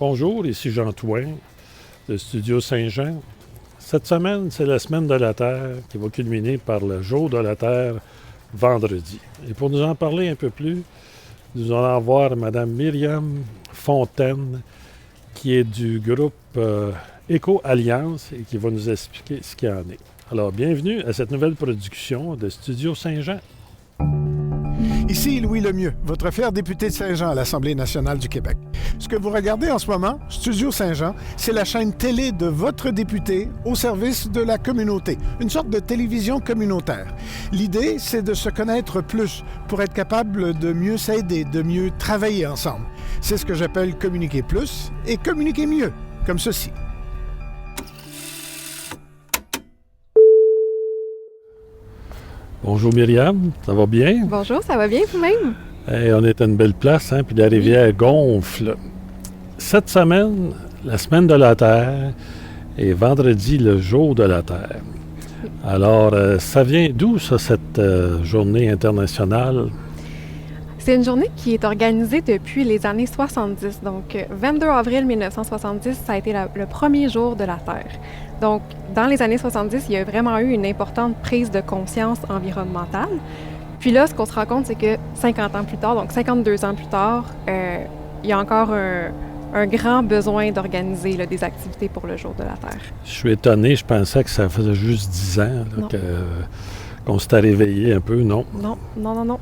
Bonjour, ici Jean Touin de Studio Saint-Jean. Cette semaine, c'est la Semaine de la Terre qui va culminer par le Jour de la Terre vendredi. Et pour nous en parler un peu plus, nous allons voir Mme Myriam Fontaine, qui est du groupe Éco-Alliance et qui va nous expliquer ce qu'il y en est. Alors, bienvenue à cette nouvelle production de Studio Saint-Jean. Ici Louis Lemieux, votre fier député de Saint-Jean à l'Assemblée nationale du Québec. Ce que vous regardez en ce moment, Studio Saint-Jean, c'est la chaîne télé de votre député au service de la communauté, une sorte de télévision communautaire. L'idée, c'est de se connaître plus pour être capable de mieux s'aider, de mieux travailler ensemble. C'est ce que j'appelle communiquer plus et communiquer mieux, comme ceci. Bonjour Myriam, ça va bien? Bonjour, ça va bien vous-même? Hey, on est à une belle place, hein, puis la rivière gonfle. Cette semaine, la Semaine de la Terre, et vendredi, le Jour de la Terre. Alors, ça vient d'où, ça, cette journée internationale? C'est une journée qui est organisée depuis les années 70. Donc, 22 avril 1970, ça a été le premier jour de la Terre. Donc, dans les années 70, il y a vraiment eu une importante prise de conscience environnementale. Puis là, ce qu'on se rend compte, c'est que 50 ans plus tard, donc 52 ans plus tard, il y a encore un grand besoin d'organiser là, des activités pour le Jour de la Terre. Je suis étonné, je pensais que ça faisait juste 10 ans là, qu'on s'était réveillé un peu, non? Non.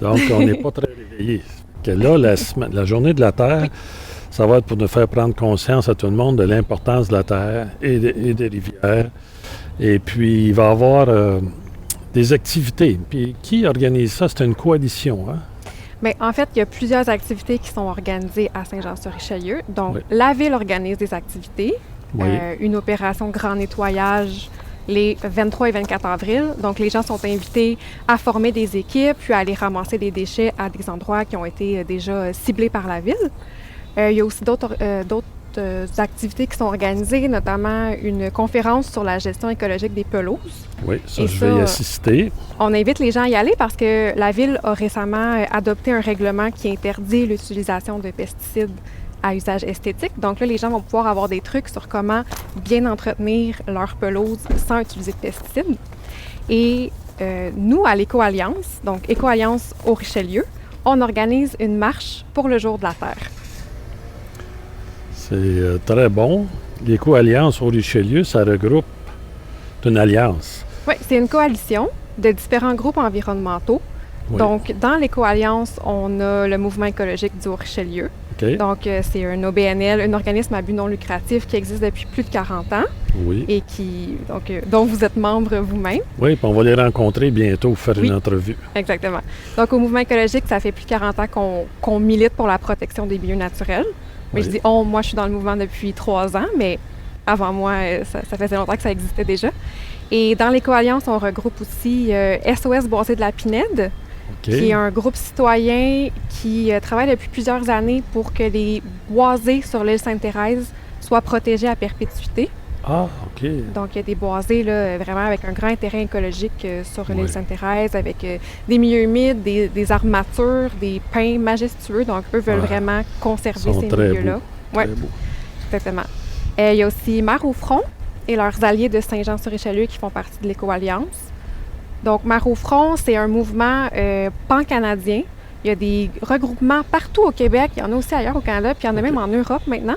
Donc, on n'est pas très réveillé. Que là, la Journée de la Terre, oui, ça va être pour nous faire prendre conscience à tout le monde de l'importance de la Terre et des rivières. Et puis, il va y avoir des activités. Puis, qui organise ça? C'est une coalition, hein? Bien, en fait, il y a plusieurs activités qui sont organisées à Saint-Jean-sur-Richelieu. Donc, oui, la Ville organise des activités. Oui. Une opération grand nettoyage les 23 et 24 avril. Donc, les gens sont invités à former des équipes, puis à aller ramasser des déchets à des endroits qui ont été déjà ciblés par la Ville. Il y a aussi d'autres activités qui sont organisées, notamment une conférence sur la gestion écologique des pelouses. Oui, ça, je vais y assister. On invite les gens à y aller parce que la Ville a récemment adopté un règlement qui interdit l'utilisation de pesticides à usage esthétique. Donc là, les gens vont pouvoir avoir des trucs sur comment bien entretenir leur pelouse sans utiliser de pesticides. Et nous, à l'Éco-Alliance, donc Éco-Alliance au Richelieu, on organise une marche pour le Jour de la Terre. C'est très bon. L'Éco-Alliance au Richelieu, ça regroupe une alliance. Oui, c'est une coalition de différents groupes environnementaux. Oui. Donc, dans l'Éco-Alliance, on a le Mouvement écologique du Haut-Richelieu. Okay. Donc, c'est un OBNL, un organisme à but non lucratif qui existe depuis plus de 40 ans. Oui. Et dont vous êtes membre vous-même. Oui, puis on va les rencontrer bientôt, faire une entrevue. Exactement. Donc, au Mouvement écologique, ça fait plus de 40 ans qu'on milite pour la protection des milieux naturels. Mais oui, je dis moi, je suis dans le mouvement depuis 3 ans, mais avant moi, ça faisait longtemps que ça existait déjà. Et dans l'Éco-Alliance, on regroupe aussi SOS Boisé de la Pinède, qui est un groupe citoyen qui travaille depuis plusieurs années pour que les boisés sur l'île Sainte-Thérèse soient protégés à perpétuité. Ah, OK. Donc, il y a des boisés là, vraiment avec un grand intérêt écologique sur l'île Sainte-Thérèse, avec des milieux humides, des armatures, des pins majestueux. Donc, eux veulent vraiment conserver ces milieux-là. Oui, exactement. Il y a aussi Mer au Front et leurs alliés de Saint-Jean-sur-Richelieu qui font partie de l'Éco-Alliance. Donc, Mer au Front, c'est un mouvement pan-canadien. Il y a des regroupements partout au Québec. Il y en a aussi ailleurs au Canada, puis il y en a même en Europe maintenant.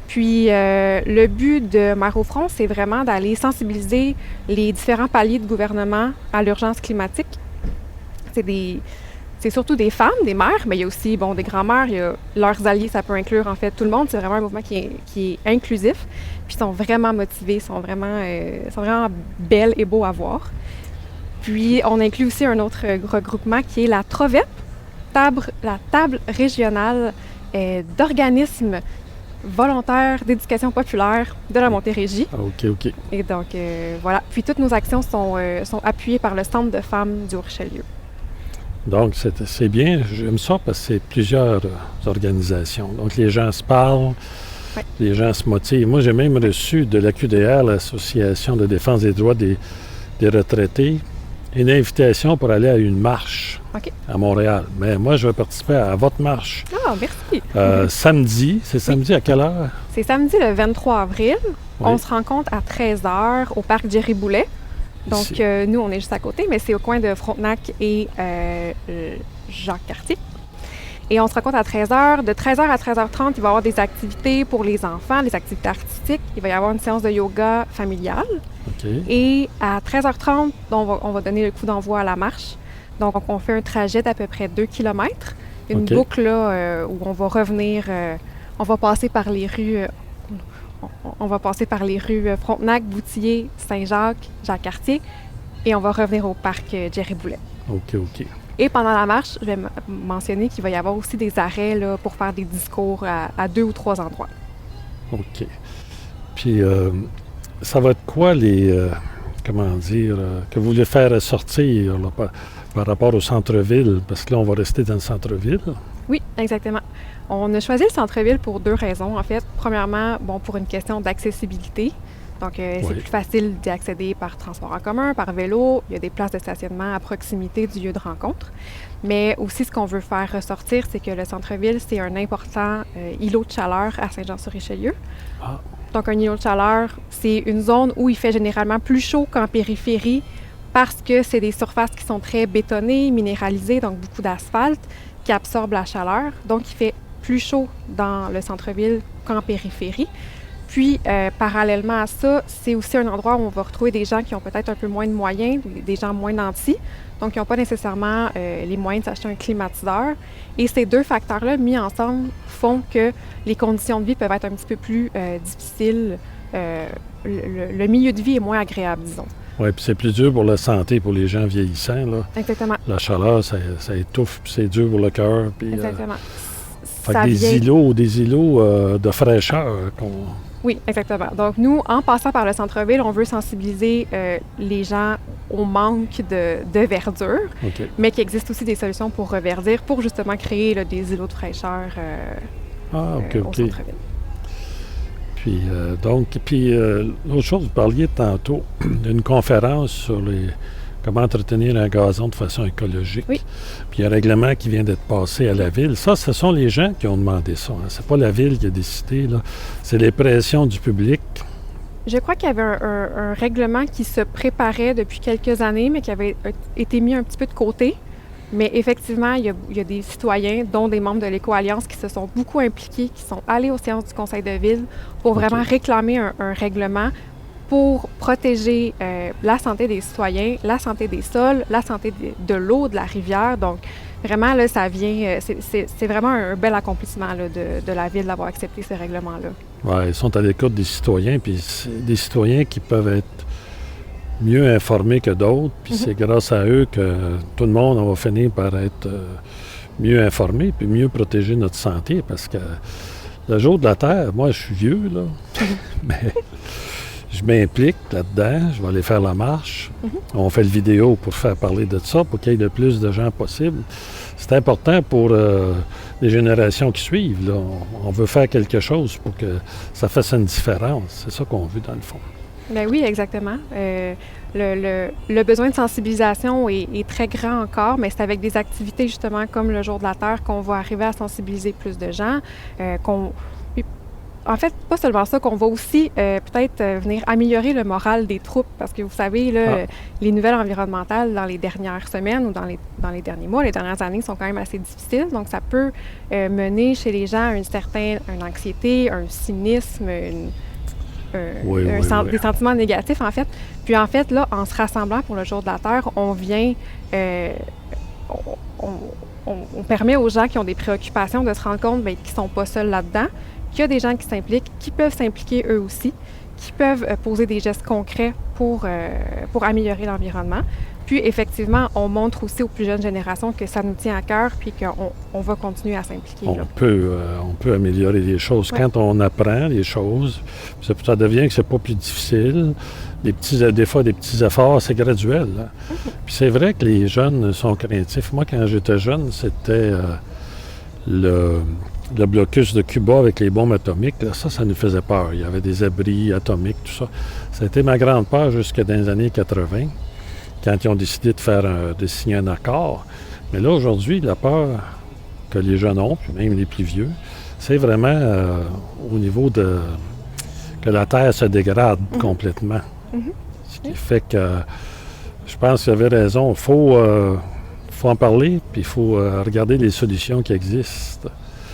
Puis, le but de Mer au Front, c'est vraiment d'aller sensibiliser les différents paliers de gouvernement à l'urgence climatique. C'est surtout des femmes, des mères, mais il y a aussi des grands-mères, il y a leurs alliés, ça peut inclure en fait tout le monde. C'est vraiment un mouvement qui est inclusif. Puis, ils sont vraiment motivés, sont vraiment belles et beaux à voir. Puis, on inclut aussi un autre regroupement qui est la TROVEP, la table régionale d'organismes volontaires d'éducation populaire de la Montérégie. Ah, OK. Et donc, voilà. Puis, toutes nos actions sont appuyées par le Centre de femmes du Haut-Richelieu. Donc, c'est bien. J'aime ça parce que c'est plusieurs organisations. Donc, les gens se parlent, les gens se motivent. Moi, j'ai même reçu de l'AQDR, l'Association de défense des droits des retraités, une invitation pour aller à une marche OK. à Montréal. Mais moi, je vais participer à votre marche Ah, merci. samedi. C'est samedi à quelle heure? C'est samedi le 23 avril. Oui. On se rencontre à 13h au parc Jerry-Boulet. Donc, Ici. nous, on est juste à côté, mais c'est au coin de Frontenac et Jacques-Cartier. Et on se rencontre à 13h. De 13h à 13h30, il va y avoir des activités pour les enfants, des activités artistiques. Il va y avoir une séance de yoga familiale. OK. Et à 13h30, on va donner le coup d'envoi à la marche. Donc, on fait un trajet d'à peu près 2 km. Une OK. boucle là, où on va revenir, on va passer par les rues, on va passer par les rues Frontenac, Boutillier, Saint-Jacques, Jacques-Cartier, et on va revenir au parc Jerry-Boulet. OK. Et pendant la marche, je vais mentionner qu'il va y avoir aussi des arrêts là, pour faire des discours à 2 ou 3 endroits. OK. Puis, ça va être quoi les... comment dire... que vous voulez faire sortir là, par rapport au centre-ville? Parce que là, on va rester dans le centre-ville. Oui, exactement. On a choisi le centre-ville pour 2 raisons, en fait. Premièrement, pour une question d'accessibilité. Donc, c'est Oui. plus facile d'y accéder par transport en commun, par vélo. Il y a des places de stationnement à proximité du lieu de rencontre. Mais aussi, ce qu'on veut faire ressortir, c'est que le centre-ville, c'est un important îlot de chaleur à Saint-Jean-sur-Richelieu. Ah. Donc, un îlot de chaleur, c'est une zone où il fait généralement plus chaud qu'en périphérie parce que c'est des surfaces qui sont très bétonnées, minéralisées, donc beaucoup d'asphalte qui absorbe la chaleur. Donc, il fait plus chaud dans le centre-ville qu'en périphérie. Puis, parallèlement à ça, c'est aussi un endroit où on va retrouver des gens qui ont peut-être un peu moins de moyens, des gens moins nantis, donc qui n'ont pas nécessairement les moyens de s'acheter un climatiseur. Et ces 2 facteurs-là, mis ensemble, font que les conditions de vie peuvent être un petit peu plus difficiles. Le milieu de vie est moins agréable, disons. Oui, puis c'est plus dur pour la santé, pour les gens vieillissants, là. Exactement. La chaleur, ça étouffe, puis c'est dur pour le cœur. Puis, Exactement. fait que des îlots de fraîcheur qu'on... Oui, exactement. Donc, nous, en passant par le centre-ville, on veut sensibiliser les gens au manque de verdure, OK. mais qu'il existe aussi des solutions pour reverdir, pour justement créer là, des îlots de fraîcheur Ah, OK, au OK. centre-ville. Puis, l'autre chose, vous parliez tantôt d'une conférence sur comment entretenir un gazon de façon écologique. Oui. Puis, il y a un règlement qui vient d'être passé à la Ville. Ça, ce sont les gens qui ont demandé ça. Hein. C'est pas la Ville qui a décidé, là. C'est les pressions du public. Je crois qu'il y avait un règlement qui se préparait depuis quelques années, mais qui avait été mis un petit peu de côté. Mais effectivement, il y a des citoyens, dont des membres de l'Éco-Alliance, qui se sont beaucoup impliqués, qui sont allés aux séances du Conseil de ville pour vraiment réclamer un règlement pour protéger la santé des citoyens, la santé des sols, la santé de l'eau, de la rivière. Donc, vraiment, là, ça vient... c'est vraiment un bel accomplissement là, de la ville d'avoir accepté ce règlement-là. Ouais, ils sont à l'écoute des citoyens, puis c'est des citoyens qui peuvent être mieux informés que d'autres, puis c'est grâce à eux que tout le monde on va finir par être mieux informé, puis mieux protéger notre santé, parce que le jour de la Terre, moi je suis vieux, là, mais je m'implique là-dedans, je vais aller faire la marche. On fait le vidéo pour faire parler de ça, pour qu'il y ait le plus de gens possible. C'est important pour les générations qui suivent, là. On veut faire quelque chose pour que ça fasse une différence. C'est ça qu'on veut dans le fond. Bien oui, exactement. Le besoin de sensibilisation est très grand encore, mais c'est avec des activités justement comme le Jour de la Terre qu'on va arriver à sensibiliser plus de gens. En fait, pas seulement ça, qu'on va aussi peut-être venir améliorer le moral des troupes, parce que vous savez, là, les nouvelles environnementales dans les dernières semaines ou dans les derniers mois, les dernières années sont quand même assez difficiles, donc ça peut mener chez les gens une anxiété, un cynisme, des sentiments négatifs, en fait. Puis, en fait, là, en se rassemblant pour le Jour de la Terre, on vient... on permet aux gens qui ont des préoccupations de se rendre compte qu'ils ne sont pas seuls là-dedans, qu'il y a des gens qui s'impliquent, qui peuvent s'impliquer eux aussi, qui peuvent poser des gestes concrets pour améliorer l'environnement. Puis, effectivement, on montre aussi aux plus jeunes générations que ça nous tient à cœur puis qu'on va continuer à s'impliquer. On peut améliorer les choses. Ouais. Quand on apprend les choses, ça devient que c'est pas plus difficile. Des fois, des petits efforts, c'est graduel. Hein? Puis c'est vrai que les jeunes sont craintifs. Moi, quand j'étais jeune, c'était le blocus de Cuba avec les bombes atomiques. Là, ça nous faisait peur. Il y avait des abris atomiques, tout ça. Ça a été ma grande peur jusque dans les années 80. quand ils ont décidé de signer un accord. Mais là, aujourd'hui, la peur que les jeunes ont, puis même les plus vieux, c'est vraiment au niveau de que la terre se dégrade complètement. Ce qui fait que je pense qu'il avait raison. Il faut en parler, puis il faut regarder les solutions qui existent.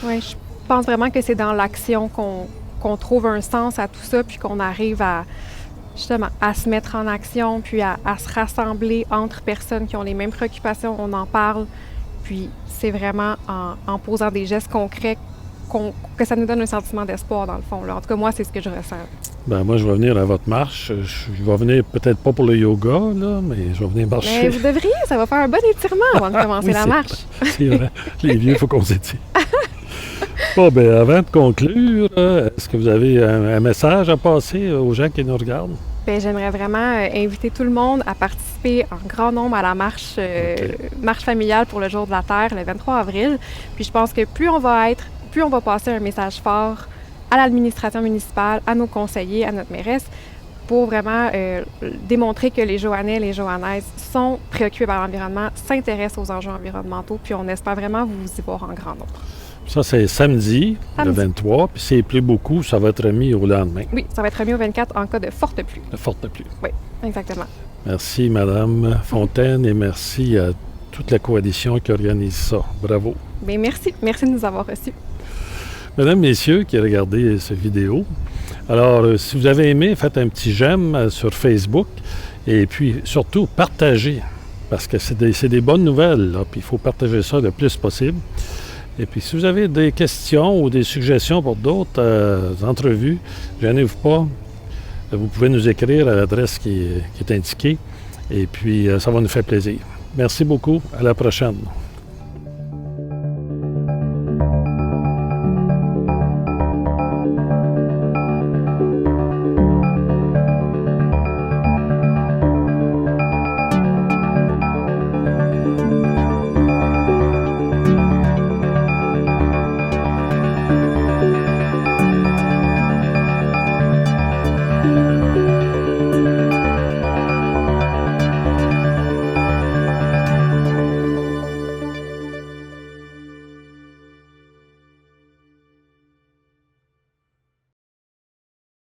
Oui, je pense vraiment que c'est dans l'action qu'on trouve un sens à tout ça, puis qu'on arrive à justement à se mettre en action, puis à se rassembler entre personnes qui ont les mêmes préoccupations, on en parle, puis c'est vraiment en posant des gestes concrets que ça nous donne un sentiment d'espoir dans le fond. Là. En tout cas, moi, c'est ce que je ressens. Ben moi, je vais venir à votre marche. Je vais venir peut-être pas pour le yoga, là, mais je vais venir marcher. Mais vous devriez, ça va faire un bon étirement avant de commencer oui, la marche. C'est vrai. Les vieux, il faut qu'on s'étire. Bon, ben avant de conclure, est-ce que vous avez un message à passer aux gens qui nous regardent? Bien, j'aimerais vraiment inviter tout le monde à participer en grand nombre à la marche, marche familiale pour le Jour de la Terre, le 23 avril. Puis je pense que plus on va passer un message fort à l'administration municipale, à nos conseillers, à notre mairesse, pour vraiment démontrer que les Joannais et les Joannaises sont préoccupés par l'environnement, s'intéressent aux enjeux environnementaux, puis on espère vraiment vous y voir en grand nombre. Ça, c'est samedi, le 23, puis s'il pleut beaucoup, ça va être remis au lendemain. Oui, ça va être remis au 24 en cas de forte pluie. De forte pluie. Oui, exactement. Merci, Mme Fontaine, et merci à toute la coalition qui organise ça. Bravo. Bien, merci. Merci de nous avoir reçus. Mesdames, Messieurs qui regardez cette vidéo, alors, si vous avez aimé, faites un petit j'aime sur Facebook, et puis surtout, partagez, parce que c'est des bonnes nouvelles, là, puis il faut partager ça le plus possible. Et puis, si vous avez des questions ou des suggestions pour d'autres entrevues, gênez-vous pas. Vous pouvez nous écrire à l'adresse qui est indiquée. Et puis, ça va nous faire plaisir. Merci beaucoup. À la prochaine.